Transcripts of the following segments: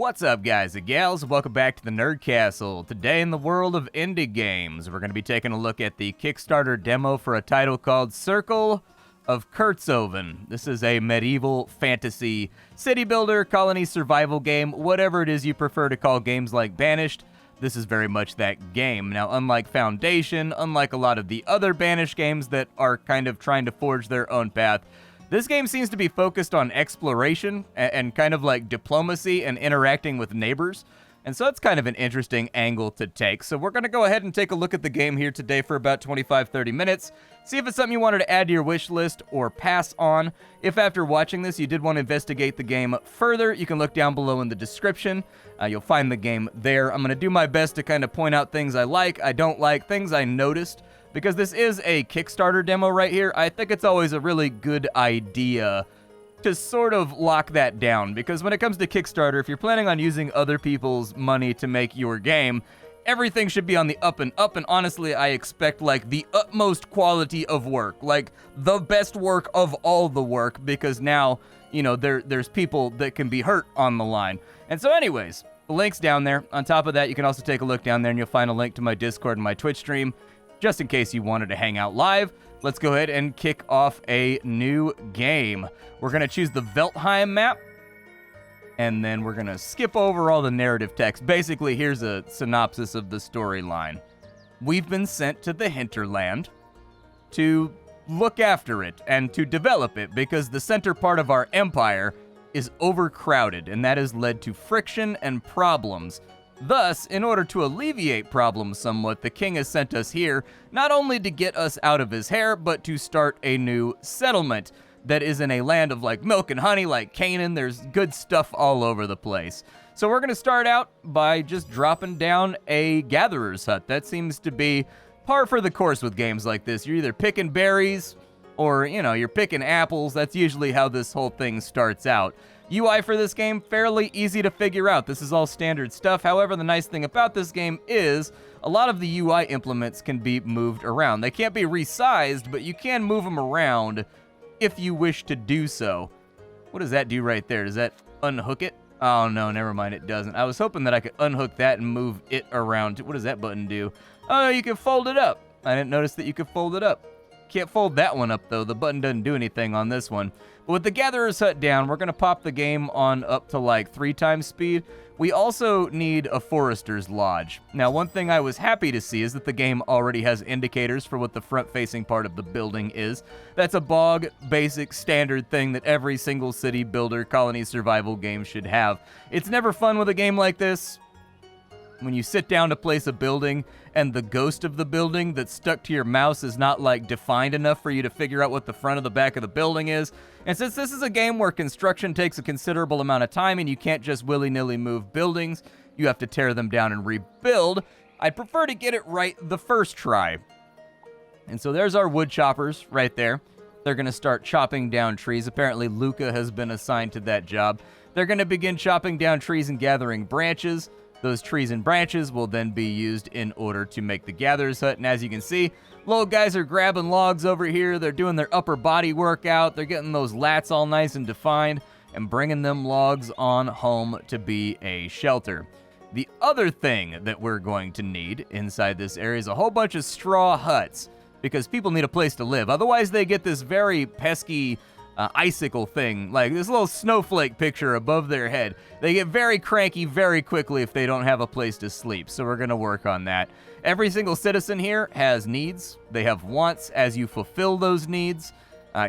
What's up, guys and gals? Welcome back to the Nerd Castle. Today in the world of indie games, we're going to be taking a look at the Kickstarter demo for a title called Circle of Kerzoven. This is a medieval fantasy city builder, colony survival game, whatever it is you prefer to call games like Banished. This is very much that game. Now, unlike Foundation, unlike a lot of the other Banished games that are kind of trying to forge their own path, this game seems to be focused on exploration and kind of like diplomacy and interacting with neighbors. And so it's kind of an interesting angle to take. So we're going to go ahead and take a look at the game here today for about 25-30 minutes. See if it's something you wanted to add to your wish list or pass on. If after watching this you did want to investigate the game further, you can look down below in the description. You'll find the game there. I'm going to do my best to kind of point out things I like, I don't like, things I noticed. Because this is a Kickstarter demo right here, I think it's always a really good idea to sort of lock that down. Because when it comes to Kickstarter, if you're planning on using other people's money to make your game, everything should be on the up and up. And honestly, I expect like the utmost quality of work, like the best work of all the work, because now, you know, there's people that can be hurt on the line. And so anyways, the link's down there. On top of that, you can also take a look down there and you'll find a link to my Discord and my Twitch stream. Just in case you wanted to hang out live, let's go ahead and kick off a new game. We're going to choose the Veltheim map, and then we're going to skip over all the narrative text. Basically, here's a synopsis of the storyline. We've been sent to the hinterland to look after it and to develop it because the center part of our empire is overcrowded, and that has led to friction and problems. Thus, in order to alleviate problems somewhat, the king has sent us here, not only to get us out of his hair, but to start a new settlement that is in a land of like milk and honey, like Canaan. There's good stuff all over the place. So we're going to start out by just dropping down a gatherer's hut. That seems to be par for the course with games like this. You're either picking berries or, you know, you're picking apples. That's usually how this whole thing starts out. UI for this game, fairly easy to figure out. This is all standard stuff. However, the nice thing about this game is a lot of the UI implements can be moved around. They can't be resized, but you can move them around if you wish to do so. What does that do right there? Does that unhook it? Oh, no, never mind, it doesn't. I was hoping that I could unhook that and move it around. What does that button do? Oh, you can fold it up. I didn't notice that you could fold it up. Can't fold that one up, though. The button doesn't do anything on this one. But with the Gatherer's Hut down, we're going to pop the game on up to like 3 times speed. We also need a Forester's Lodge. Now, one thing I was happy to see is that the game already has indicators for what the front-facing part of the building is. That's a bog, basic, standard thing that every single city builder colony survival game should have. It's never fun with a game like this when you sit down to place a building and the ghost of the building that's stuck to your mouse is not like defined enough for you to figure out what the front of the back of the building is. And since this is a game where construction takes a considerable amount of time and you can't just willy-nilly move buildings, you have to tear them down and rebuild, I'd prefer to get it right the first try. And so there's our wood choppers right there. They're going to start chopping down trees. Apparently Luca has been assigned to that job. They're going to begin chopping down trees and gathering branches. Those trees and branches will then be used in order to make the Gatherer's Hut. And as you can see, little guys are grabbing logs over here. They're doing their upper body workout. They're getting those lats all nice and defined and bringing them logs on home to be a shelter. The other thing that we're going to need inside this area is a whole bunch of straw huts because people need a place to live. Otherwise, they get this very pesky icicle thing, like this little snowflake picture above their head. They get very cranky very quickly if they don't have a place to sleep, so we're going to work on that. Every single citizen here has needs. They have wants. As you fulfill those needs,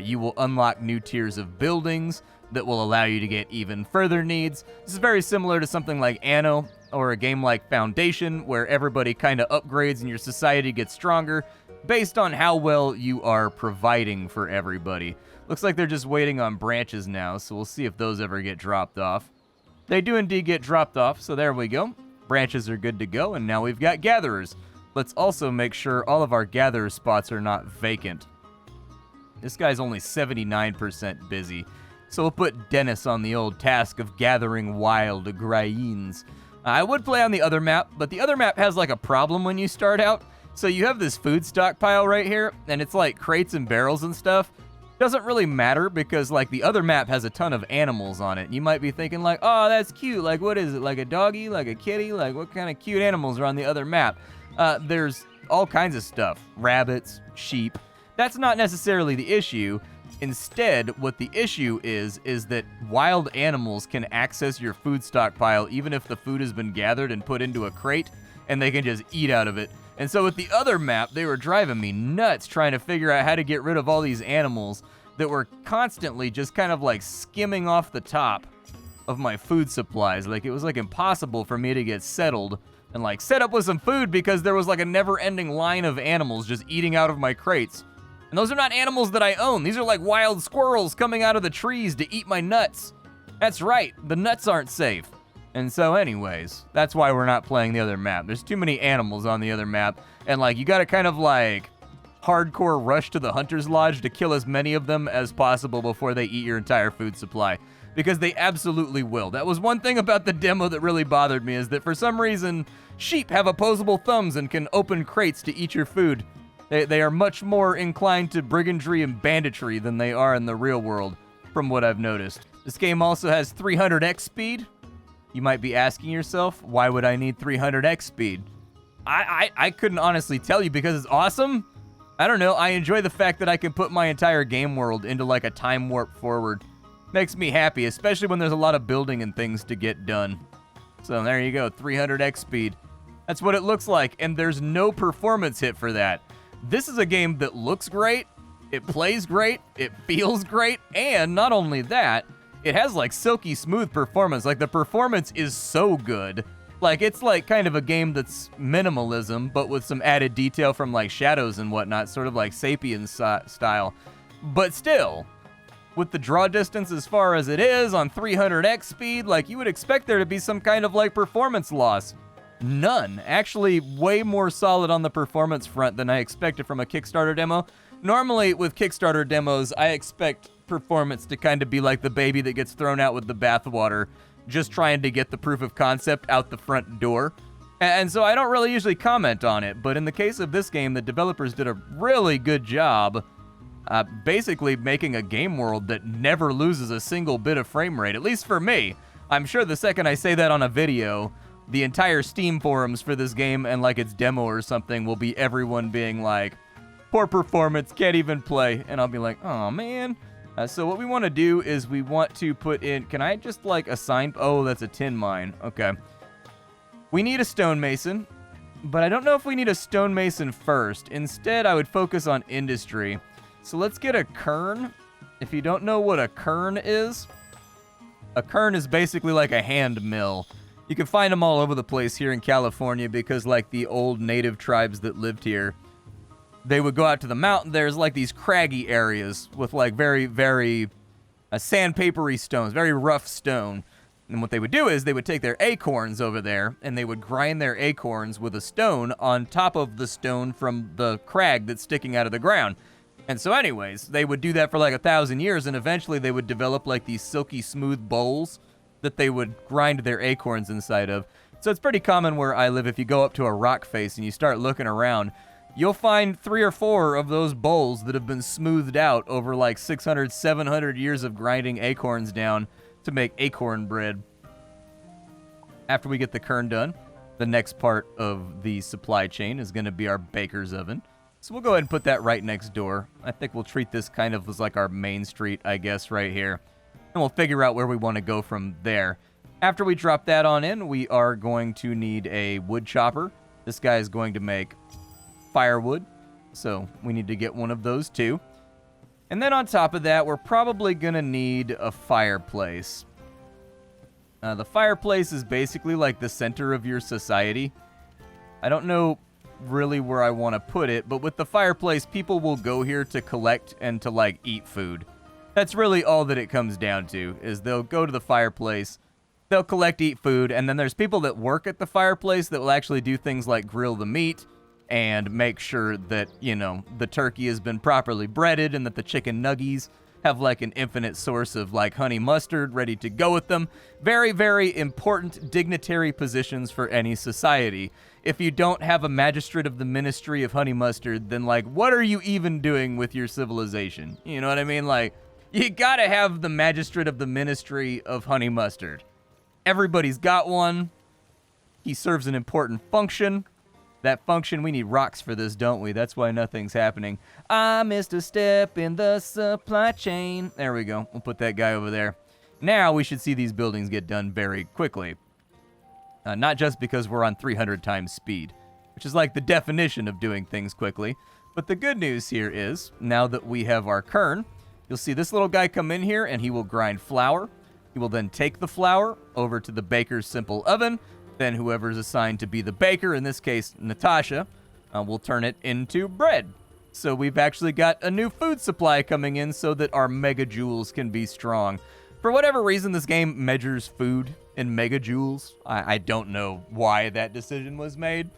you will unlock new tiers of buildings that will allow you to get even further needs. This is very similar to something like Anno or a game like Foundation, where everybody kind of upgrades and your society gets stronger based on how well you are providing for everybody. Looks like they're just waiting on branches now, so we'll see if those ever get dropped off. They do indeed get dropped off, so there we go. Branches are good to go, and now we've got gatherers. Let's also make sure all of our gatherer spots are not vacant. This guy's only 79% busy, so we'll put Dennis on the old task of gathering wild grains. I would play on the other map, but the other map has like a problem when you start out. So you have this food stockpile right here, and it's like crates and barrels and stuff. Doesn't really matter because, like, the other map has a ton of animals on it. You might be thinking, like, oh, that's cute. Like, what is it? Like a doggy? Like a kitty? Like, what kind of cute animals are on the other map? There's all kinds of stuff. Rabbits, sheep. That's not necessarily the issue. Instead, what the issue is that wild animals can access your food stockpile even if the food has been gathered and put into a crate, and they can just eat out of it. And so with the other map, they were driving me nuts trying to figure out how to get rid of all these animals that were constantly just kind of like skimming off the top of my food supplies. Like, it was like impossible for me to get settled and like set up with some food because there was like a never-ending line of animals just eating out of my crates. And those are not animals that I own. These are like wild squirrels coming out of the trees to eat my nuts. That's right, the nuts aren't safe. And so anyways, that's why we're not playing the other map. There's too many animals on the other map, and like you gotta kind of like hardcore rush to the hunter's lodge to kill as many of them as possible before they eat your entire food supply, because they absolutely will. That was one thing about the demo that really bothered me, is that for some reason sheep have opposable thumbs and can open crates to eat your food. They are much more inclined to brigandry and banditry than they are in the real world, from what I've noticed. This game also has 300x speed. You might be asking yourself, why would I need 300x speed? I couldn't honestly tell you, because it's awesome. I don't know, I enjoy the fact that I can put my entire game world into like a time warp forward. Makes me happy, especially when there's a lot of building and things to get done. So there you go, 300x speed. That's what it looks like, and there's no performance hit for that. This is a game that looks great, it plays great, it feels great, and not only that, it has like silky smooth performance. Like, the performance is so good. Like, it's like kind of a game that's minimalism, but with some added detail from like shadows and whatnot, sort of like Sapien style. But still, with the draw distance as far as it is on 300x speed, like, you would expect there to be some kind of like performance loss. None. Actually, way more solid on the performance front than I expected from a Kickstarter demo. Normally, with Kickstarter demos, I expect performance to kind of be like the baby that gets thrown out with the bathwater, just trying to get the proof of concept out the front door. And so I don't really usually comment on it, but in the case of this game, the developers did a really good job basically making a game world that never loses a single bit of frame rate, at least for me. I'm sure the second I say that on a video, the entire Steam forums for this game and like its demo or something will be everyone being like, poor performance, can't even play. And I'll be like, oh man. So what we want to do is we want to put in, can I just like assign, oh, that's a tin mine. Okay. We need a stonemason, but I don't know if we need a stonemason first. Instead, I would focus on industry. So let's get a kern. If you don't know what a kern is basically like a hand mill. You can find them all over the place here in California because like the old native tribes that lived here, they would go out to the mountain. There's like these craggy areas with like very, very sandpapery stones, very rough stone. And what they would do is they would take their acorns over there and they would grind their acorns with a stone on top of the stone from the crag that's sticking out of the ground. And so anyways, they would do that for like 1,000 years, and eventually they would develop like these silky smooth bowls that they would grind their acorns inside of. So it's pretty common where I live. If you go up to a rock face and you start looking around, you'll find 3 or 4 of those bowls that have been smoothed out over like 600, 700 years of grinding acorns down to make acorn bread. After we get the kern done, the next part of the supply chain is going to be our baker's oven. So we'll go ahead and put that right next door. I think we'll treat this kind of as like our main street, I guess, right here. And we'll figure out where we want to go from there. After we drop that on in, we are going to need a wood chopper. This guy is going to make firewood, so we need to get one of those too. And then on top of that, we're probably going to need a fireplace. The fireplace is basically like the center of your society. I don't know really where I want to put it, but with the fireplace, people will go here to collect and to like eat food. That's really all that it comes down to, is they'll go to the fireplace, they'll collect, eat food, and then there's people that work at the fireplace that will actually do things like grill the meat and make sure that, you know, the turkey has been properly breaded and that the chicken nuggies have like an infinite source of like honey mustard ready to go with them. Very, very important dignitary positions for any society. If you don't have a magistrate of the Ministry of Honey Mustard, then like, what are you even doing with your civilization? You know what I mean? Like, you gotta have the magistrate of the Ministry of Honey Mustard. Everybody's got one. He serves an important function. That function, we need rocks for this, don't we? That's why nothing's happening. I missed a step in the supply chain. There we go. We'll put that guy over there. Now we should see these buildings get done very quickly. Not just because we're on 300 times speed, which is like the definition of doing things quickly. But the good news here is, now that we have our kern, you'll see this little guy come in here and he will grind flour. He will then take the flour over to the baker's simple oven. Then whoever's assigned to be the baker, in this case Natasha, will turn it into bread. So we've actually got a new food supply coming in so that our megajoules can be strong. For whatever reason, this game measures food in megajoules. I don't know why that decision was made.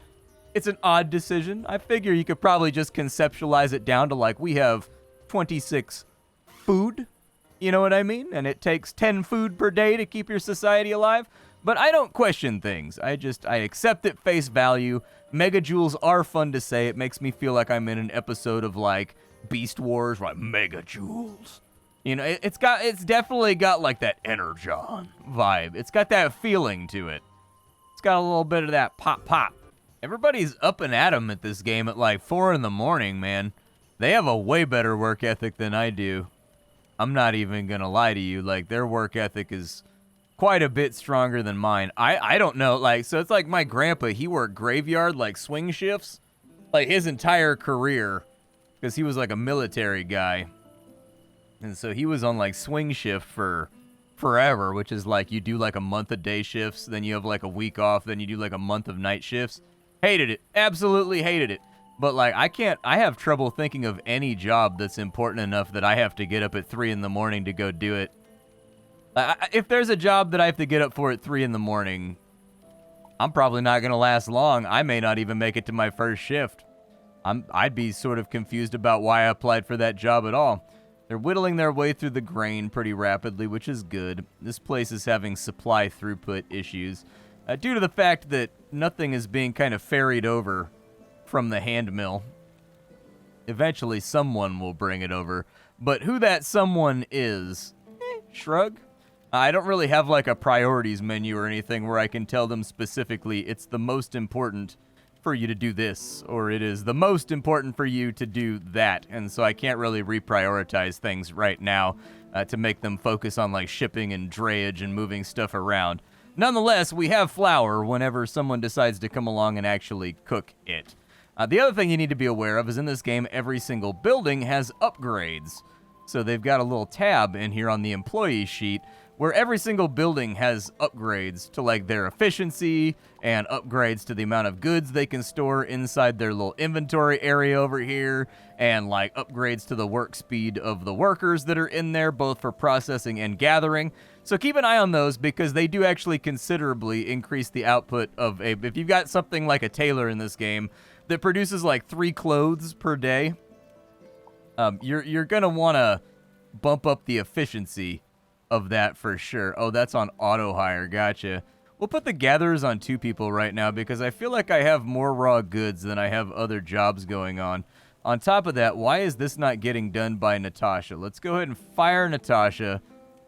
It's an odd decision. I figure you could probably just conceptualize it down to like, we have 26 food, you know what I mean? And it takes 10 food per day to keep your society alive. But I don't question things. I accept it face value. Megajoules are fun to say. It makes me feel like I'm in an episode of like Beast Wars, like megajoules. You know, it's definitely got like that Energon vibe. It's got that feeling to it. It's got a little bit of that pop. Everybody's up and at 'em at this game at like 4 in the morning, man. They have a way better work ethic than I do. I'm not even gonna lie to you. Like, their work ethic is quite a bit stronger than mine. I don't know, like, so it's like my grandpa, he worked graveyard, like swing shifts, like his entire career, because he was like a military guy. And so he was on like swing shift for forever, which is like you do like a month of day shifts, then you have like a week off, then you do like a month of night shifts. Hated it. Absolutely hated it. But like I have trouble thinking of any job that's important enough that I have to get up at 3 in the morning to go do it. If there's a job that I have to get up for at 3 in the morning, I'm probably not going to last long. I may not even make it to my first shift. I'd be sort of confused about why I applied for that job at all. They're whittling their way through the grain pretty rapidly, which is good. This place is having supply throughput issues due to the fact that nothing is being kind of ferried over from the hand mill. Eventually, someone will bring it over. But who that someone is, shrug. I don't really have like a priorities menu or anything where I can tell them specifically it's the most important for you to do this, or it is the most important for you to do that. And so I can't really reprioritize things right now to make them focus on like shipping and drayage and moving stuff around. Nonetheless, we have flour whenever someone decides to come along and actually cook it. The other thing you need to be aware of is in this game, every single building has upgrades. So they've got a little tab in here on the employee sheet where every single building has upgrades to like their efficiency and upgrades to the amount of goods they can store inside their little inventory area over here, and like upgrades to the work speed of the workers that are in there, both for processing and gathering. So keep an eye on those because they do actually considerably increase the output of if you've got something like a tailor in this game that produces like 3 clothes per day, you're gonna want to bump up the efficiency of that for sure. Oh, that's on auto hire. Gotcha. We'll put the gatherers on 2 people right now because I feel like I have more raw goods than I have other jobs going on. On top of that, why is this not getting done by Natasha? Let's go ahead and fire Natasha,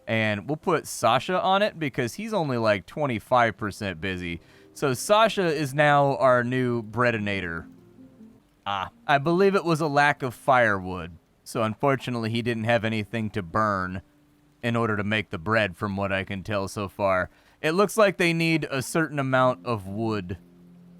and we'll put Sasha on it because he's only like 25% busy. So Sasha is now our new breadinator. I believe it was a lack of firewood. So unfortunately, he didn't have anything to burn in order to make the bread, from what I can tell so far. It looks like they need a certain amount of wood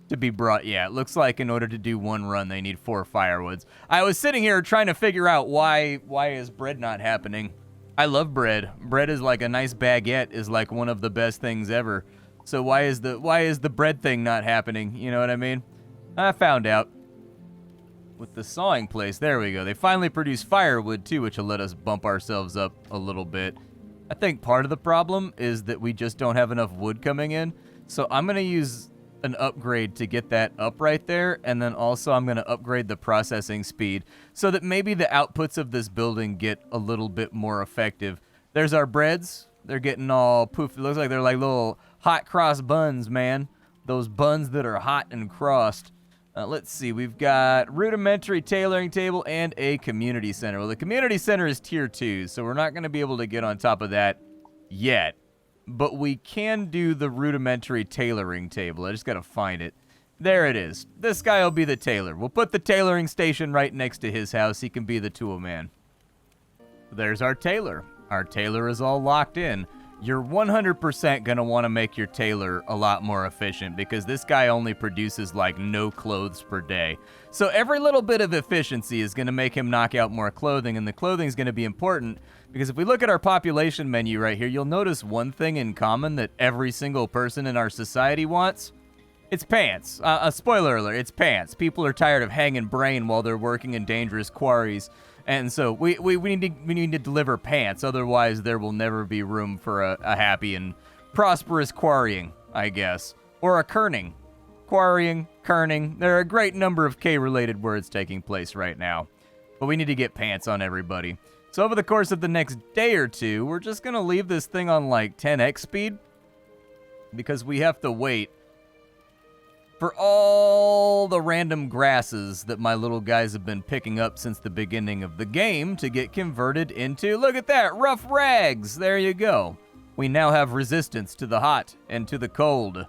to be brought. Yeah, it looks like in order to do 1 run, they need 4 firewoods. I was sitting here trying to figure out why is bread not happening. I love bread. Bread is like a nice baguette is like one of the best things ever. So why is the bread thing not happening? You know what I mean? I found out. With the sawing place, there we go. They finally produced firewood too, which will let us bump ourselves up a little bit. I think part of the problem is that we just don't have enough wood coming in. So I'm going to use an upgrade to get that up right there, and then also I'm going to upgrade the processing speed so that maybe the outputs of this building get a little bit more effective. There's our breads. They're getting all poofed. It looks like they're like little hot cross buns, man. Those buns that are hot and crossed. Let's see. We've got rudimentary tailoring table and a community center. Well, the community center is tier 2, so we're not going to be able to get on top of that yet. But we can do the rudimentary tailoring table. I just got to find it. There it is. This guy will be the tailor. We'll put the tailoring station right next to his house. He can be the tool man. There's our tailor. Our tailor is all locked in. You're 100% going to want to make your tailor a lot more efficient because this guy only produces like no clothes per day. So every little bit of efficiency is going to make him knock out more clothing, and the clothing is going to be important because if we look at our population menu right here, you'll notice one thing in common that every single person in our society wants. It's pants. A spoiler alert, it's pants. People are tired of hanging brain while they're working in dangerous quarries. And so we need to deliver pants, otherwise there will never be room for a happy and prosperous quarrying, I guess. Or a kerning. Quarrying, kerning. There are a great number of K-related words taking place right now. But we need to get pants on everybody. So over the course of the next day or two, we're just going to leave this thing on like 10x speed. Because we have to wait for all the random grasses that my little guys have been picking up since the beginning of the game to get converted into, look at that, rough rags. There you go. We now have resistance to the hot and to the cold.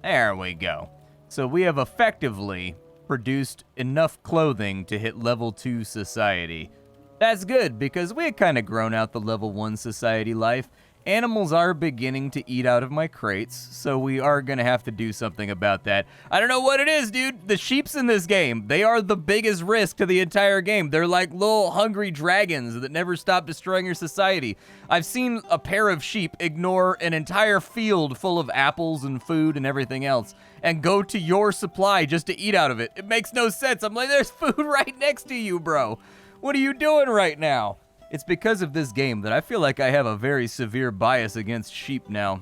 There we go. So we have effectively produced enough clothing to hit level 2 society. That's good because we had kind of grown out the level 1 society life. Animals are beginning to eat out of my crates, so we are going to have to do something about that. I don't know what it is, dude. The sheeps in this game, they are the biggest risk to the entire game. They're like little hungry dragons that never stop destroying your society. I've seen a pair of sheep ignore an entire field full of apples and food and everything else and go to your supply just to eat out of it. It makes no sense. I'm like, there's food right next to you, bro. What are you doing right now? It's because of this game that I feel like I have a very severe bias against sheep now.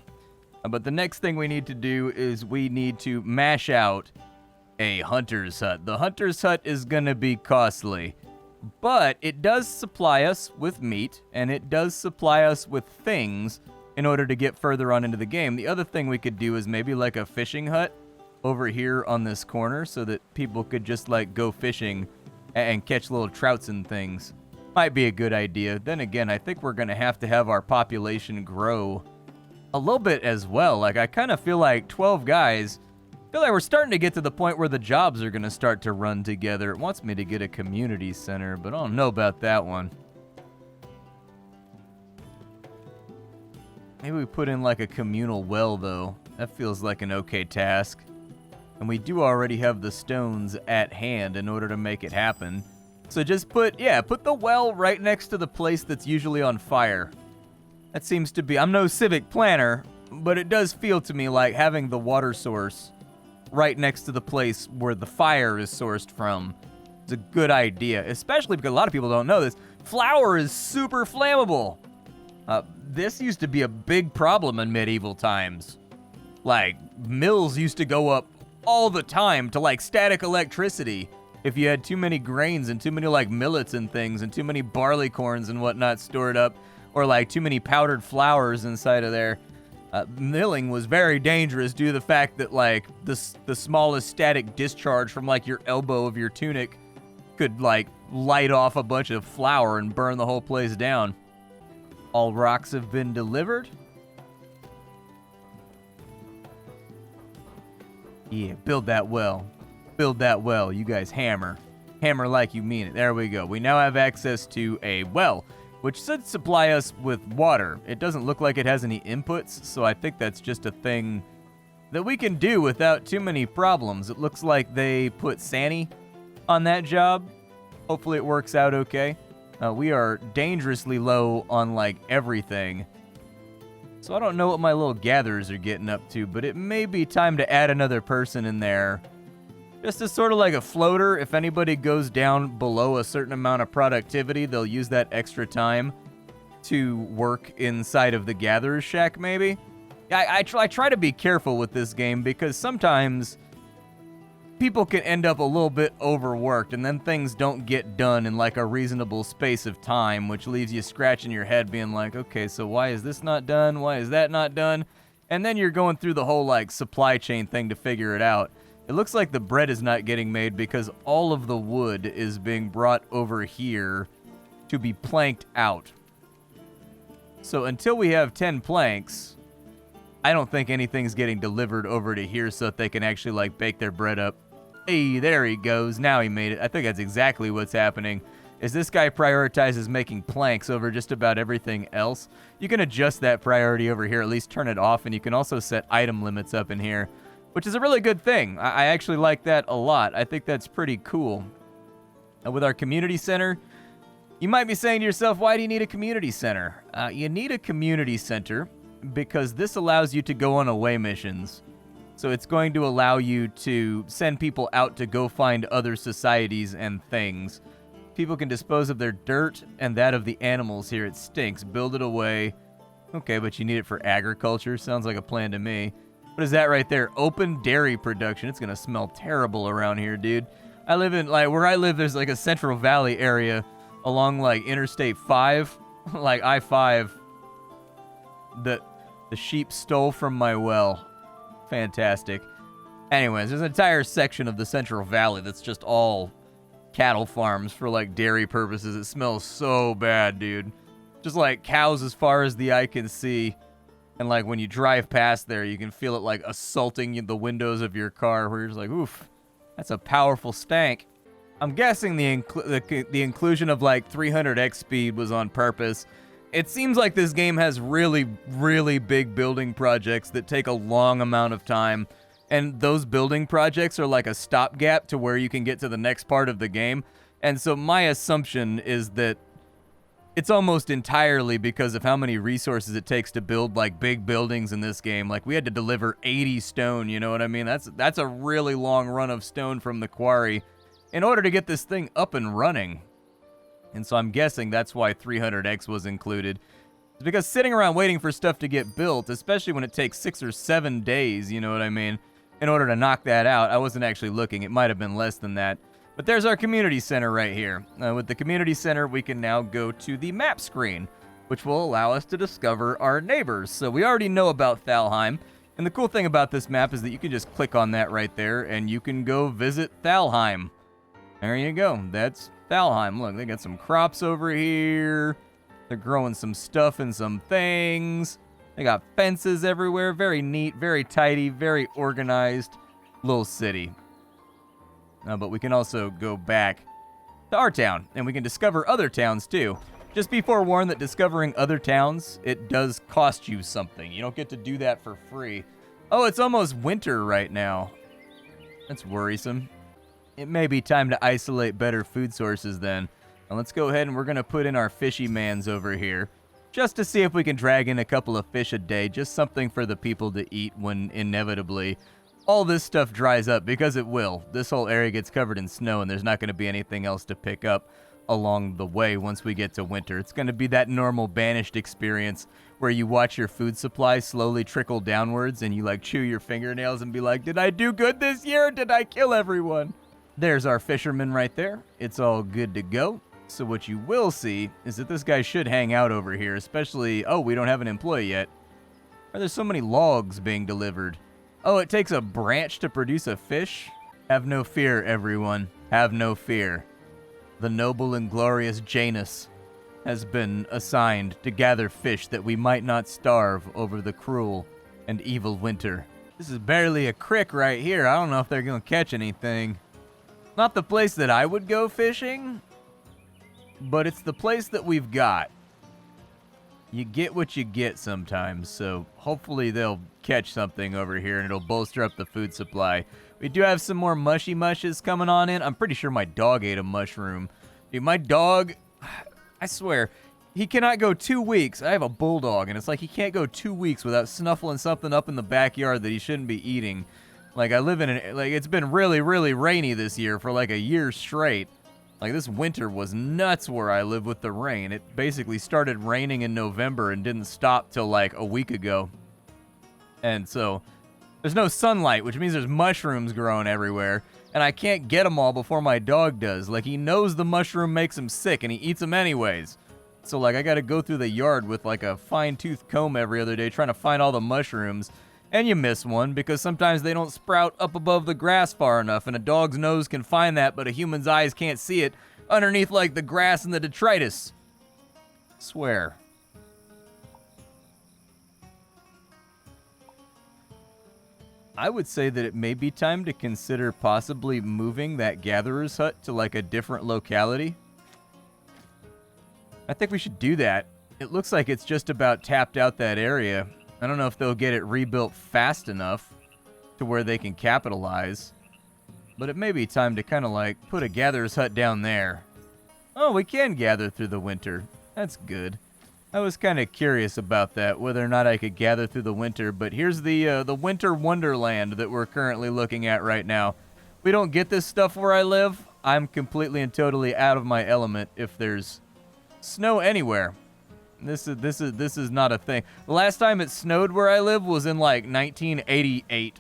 But the next thing we need to do is we need to mash out a hunter's hut. The hunter's hut is going to be costly, but it does supply us with meat, and it does supply us with things in order to get further on into the game. The other thing we could do is maybe like a fishing hut over here on this corner so that people could just like go fishing and catch little trouts and things. Might be a good idea. Then again, I think we're going to have our population grow a little bit as well. Like, I kind of feel like 12 guys, I feel like we're starting to get to the point where the jobs are going to start to run together. It wants me to get a community center, but I don't know about that one. Maybe we put in like a communal well, though. That feels like an okay task. And we do already have the stones at hand in order to make it happen. So just put the well right next to the place that's usually on fire. That seems to be, I'm no civic planner, but it does feel to me like having the water source right next to the place where the fire is sourced from is a good idea, especially because a lot of people don't know this. Flour is super flammable. This used to be a big problem in medieval times. Like, mills used to go up all the time to like static electricity. If you had too many grains and too many like millets and things and too many barley corns and whatnot stored up, or like too many powdered flours inside of there, milling was very dangerous due to the fact that like the smallest static discharge from like your elbow of your tunic could like light off a bunch of flour and burn the whole place down. All rocks have been delivered. Yeah, build that well. Build that well. You guys hammer. Hammer like you mean it. There we go. We now have access to a well, which should supply us with water. It doesn't look like it has any inputs, so I think that's just a thing that we can do without too many problems. It looks like they put Sanny on that job. Hopefully it works out okay. We are dangerously low on like everything. So I don't know what my little gatherers are getting up to, but it may be time to add another person in there. Just as sort of like a floater. If anybody goes down below a certain amount of productivity, they'll use that extra time to work inside of the gatherer's shack, maybe. I try to be careful with this game because sometimes people can end up a little bit overworked and then things don't get done in like a reasonable space of time, which leaves you scratching your head being like, okay, so why is this not done? Why is that not done? And then you're going through the whole like supply chain thing to figure it out. It looks like the bread is not getting made because all of the wood is being brought over here to be planked out. So until we have 10 planks, I don't think anything's getting delivered over to here so that they can actually like bake their bread up. Hey, there he goes. Now he made it. I think that's exactly what's happening. Is this guy prioritizes making planks over just about everything else. You can adjust that priority over here, at least turn it off, and you can also set item limits up in here, which is a really good thing. I actually like that a lot. I think that's pretty cool. And with our community center, you might be saying to yourself, why do you need a community center? You need a community center because this allows you to go on away missions. So it's going to allow you to send people out to go find other societies and things. People can dispose of their dirt and that of the animals here. It stinks. Build it away. Okay, but you need it for agriculture. Sounds like a plan to me. What is that right there? Open dairy production. It's going to smell terrible around here, dude. I live in, like, where I live, there's like a Central Valley area along like Interstate 5, like I-5, that the sheep stole from my well. Fantastic. Anyways, there's an entire section of the Central Valley that's just all cattle farms for like dairy purposes. It smells so bad, dude. Just like cows as far as the eye can see. And like when you drive past there, you can feel it like assaulting the windows of your car where you're just like, oof, that's a powerful stank. I'm guessing the inclusion of like 300x speed was on purpose. It seems like this game has really, really big building projects that take a long amount of time. And those building projects are like a stopgap to where you can get to the next part of the game. And so my assumption is that it's almost entirely because of how many resources it takes to build like big buildings in this game. Like we had to deliver 80 stone, you know what I mean? That's a really long run of stone from the quarry in order to get this thing up and running. And so I'm guessing that's why 300x was included. It's because sitting around waiting for stuff to get built, especially when it takes 6 or 7 days, you know what I mean, in order to knock that out. I wasn't actually looking. It might have been less than that. But there's our community center right here. With the community center, we can now go to the map screen, which will allow us to discover our neighbors. So we already know about Thalheim. And the cool thing about this map is that you can just click on that right there, and you can go visit Thalheim. There you go. That's Thalheim. Look, they got some crops over here. They're growing some stuff and some things. They got fences everywhere. Very neat, very tidy, very organized little city. But we can also go back to our town, and we can discover other towns too. Just be forewarned that discovering other towns, it does cost you something. You don't get to do that for free. Oh, it's almost winter right now. That's worrisome. It may be time to isolate better food sources then. Now let's go ahead and we're going to put in our fishy mans over here, just to see if we can drag in a couple of fish a day, just something for the people to eat when inevitably all this stuff dries up, because it will. This whole area gets covered in snow, and there's not going to be anything else to pick up along the way once we get to winter. It's going to be that normal Banished experience where you watch your food supply slowly trickle downwards, and you like chew your fingernails and be like, did I do good this year, or did I kill everyone? There's our fisherman right there. It's all good to go. So what you will see is that this guy should hang out over here, especially, oh, we don't have an employee yet. Are there so many logs being delivered? Oh, it takes a branch to produce a fish? Have no fear, everyone. Have no fear. The noble and glorious Janus has been assigned to gather fish that we might not starve over the cruel and evil winter. This is barely a creek right here. I don't know if they're going to catch anything. Not the place that I would go fishing, but it's the place that we've got. You get what you get sometimes, so hopefully they'll catch something over here and it'll bolster up the food supply. We do have some more mushy mushes coming on in. I'm pretty sure my dog ate a mushroom. Dude, my dog, I swear, he cannot go 2 weeks. I have a bulldog, and it's like he can't go 2 weeks without snuffling something up in the backyard that he shouldn't be eating. Like, I live in it's been really, really rainy this year for like a year straight. Like, this winter was nuts where I live with the rain. It basically started raining in November and didn't stop till like a week ago. And so there's no sunlight, which means there's mushrooms growing everywhere. And I can't get them all before my dog does. Like, he knows the mushroom makes him sick, and he eats them anyways. So, like, I gotta go through the yard with, like, a fine-tooth comb every other day trying to find all the mushrooms. And you miss one, because sometimes they don't sprout up above the grass far enough, and a dog's nose can find that, but a human's eyes can't see it underneath, like, the grass and the detritus. Swear. I would say that it may be time to consider possibly moving that gatherer's hut to, like, a different locality. I think we should do that. It looks like it's just about tapped out that area. I don't know if they'll get it rebuilt fast enough to where they can capitalize. But it may be time to kind of, like, put a gatherer's hut down there. Oh, we can gather through the winter. That's good. I was kind of curious about that, whether or not I could gather through the winter, but here's the winter wonderland that we're currently looking at right now. We don't get this stuff where I live. I'm completely and totally out of my element if there's snow anywhere. This is not a thing. The last time it snowed where I live was in like 1988.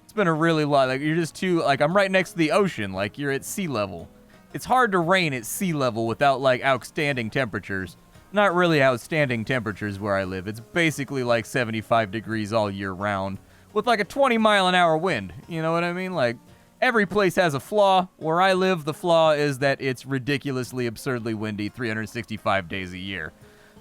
It's been a really lot. Like, you're just too, like, I'm right next to the ocean. Like, you're at sea level. It's hard to rain at sea level without, like, outstanding temperatures. Not really outstanding temperatures where I live. It's basically like 75 degrees all year round with like a 20-mile-an-hour wind. You know what I mean? Like, every place has a flaw. Where I live, the flaw is that it's ridiculously, absurdly windy 365 days a year.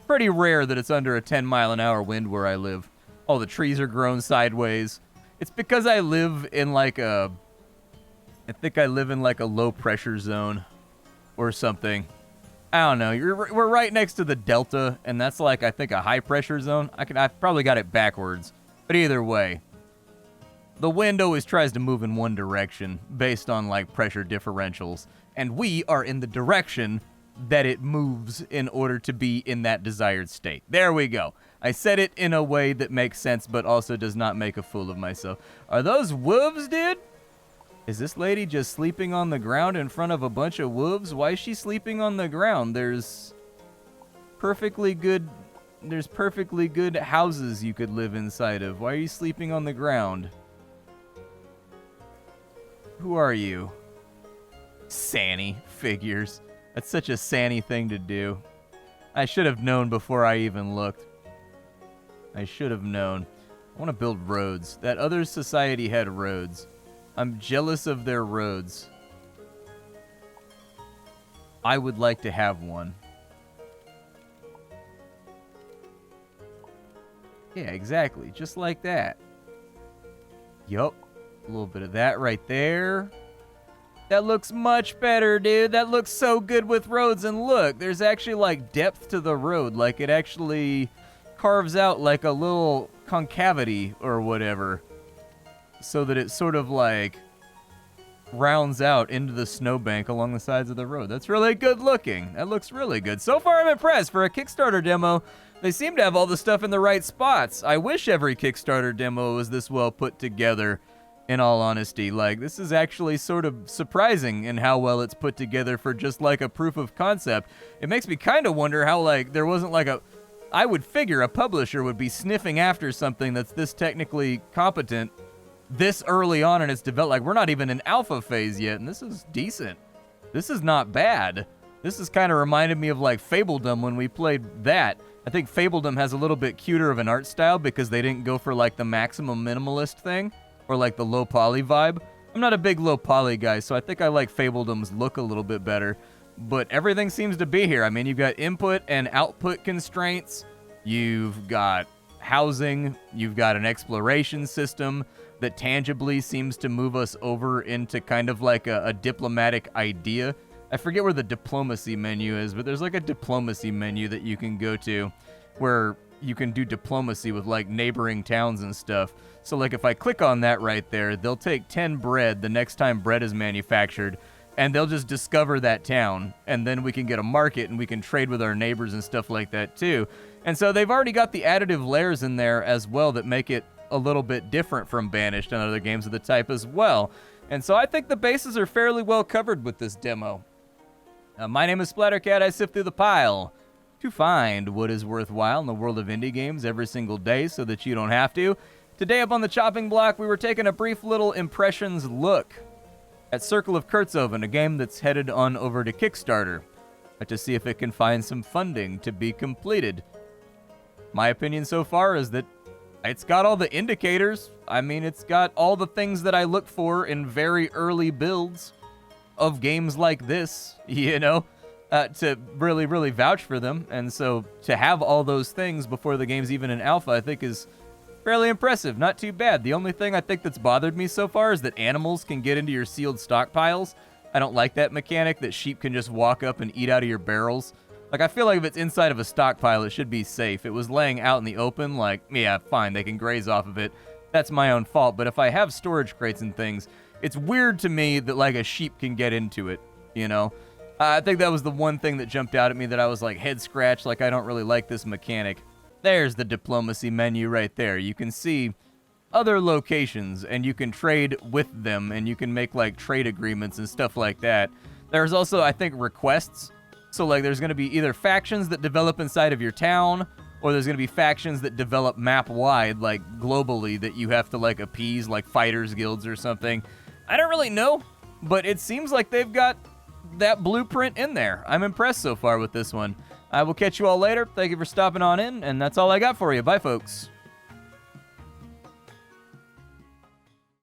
Pretty rare that it's under a 10-mile-an-hour wind where I live. All the trees are grown sideways. It's because I live in like a... I think I live in like a low-pressure zone or something. I don't know. We're right next to the delta, and that's like, I think, a high-pressure zone. I probably got it backwards. But either way, the wind always tries to move in one direction based on, like, pressure differentials. And we are in the direction that it moves in order to be in that desired state. There we go. I said it in a way that makes sense, but also does not make a fool of myself. Are those wolves, dude? Is this lady just sleeping on the ground in front of a bunch of wolves? Why is she sleeping on the ground? There's perfectly good houses you could live inside of. Why are you sleeping on the ground? Who are you? Sanny figures. That's such a Sanny thing to do. I should have known before I even looked. I should have known. I want to build roads. That other society had roads. I'm jealous of their roads. I would like to have one. Yeah, exactly. Just like that. Yup. A little bit of that right there. That looks much better, dude. That looks so good with roads. And look, there's actually, like, depth to the road. Like, it actually carves out, like, a little concavity or whatever. So that it sort of, like, rounds out into the snowbank along the sides of the road. That's really good looking. That looks really good. So far, I'm impressed. For a Kickstarter demo, they seem to have all the stuff in the right spots. I wish every Kickstarter demo was this well put together, in all honesty. Like, this is actually sort of surprising in how well it's put together for just, like, a proof of concept. It makes me kind of wonder how, like, there wasn't, like, a... I would figure a publisher would be sniffing after something that's this technically competent this early on in its development. Like, we're not even in alpha phase yet, and this is decent. This is not bad. This has kind of reminded me of, like, Fabledom when we played that. I think Fabledom has a little bit cuter of an art style because they didn't go for, like, the maximum minimalist thing, or, like, the low poly vibe. I'm not a big low poly guy, so I think I like Fabledom's look a little bit better. But everything seems to be here. I mean, you've got input and output constraints. You've got housing. You've got an exploration system that tangibly seems to move us over into kind of like a diplomatic idea. I forget where the diplomacy menu is, but there's like a diplomacy menu that you can go to where you can do diplomacy with like neighboring towns and stuff. So like if I click on that right there, they'll take 10 bread the next time bread is manufactured, and they'll just discover that town, and then we can get a market and we can trade with our neighbors and stuff like that too. And so they've already got the additive layers in there as well that make it a little bit different from Banished and other games of the type as well. And so I think the bases are fairly well covered with this demo. My name is Splattercat. I sift through the pile to find what is worthwhile in the world of indie games every single day so that you don't have to. Today up on the chopping block, we were taking a brief little impressions look at Circle of Kerzoven, a game that's headed on over to Kickstarter to see if it can find some funding to be completed. My opinion so far is that it's got all the indicators. I mean, it's got all the things that I look for in very early builds of games like this, you know, to really, really vouch for them. And so to have all those things before the game's even in alpha, I think is fairly impressive. Not too bad. The only thing I think that's bothered me so far is that animals can get into your sealed stockpiles. I don't like that mechanic that sheep can just walk up and eat out of your barrels. Like, I feel like if it's inside of a stockpile, it should be safe. It was laying out in the open, like, yeah, fine, they can graze off of it. That's my own fault. But if I have storage crates and things, it's weird to me that, like, a sheep can get into it, you know? I think that was the one thing that jumped out at me that I was, like, head scratched, like, I don't really like this mechanic. There's the diplomacy menu right there. You can see other locations, and you can trade with them, and you can make, like, trade agreements and stuff like that. There's also, I think, requests. So, like, there's going to be either factions that develop inside of your town, or there's going to be factions that develop map-wide, like, globally, that you have to, like, appease, like, fighters guilds or something. I don't really know, but it seems like they've got that blueprint in there. I'm impressed so far with this one. I will catch you all later. Thank you for stopping on in, and that's all I got for you. Bye, folks.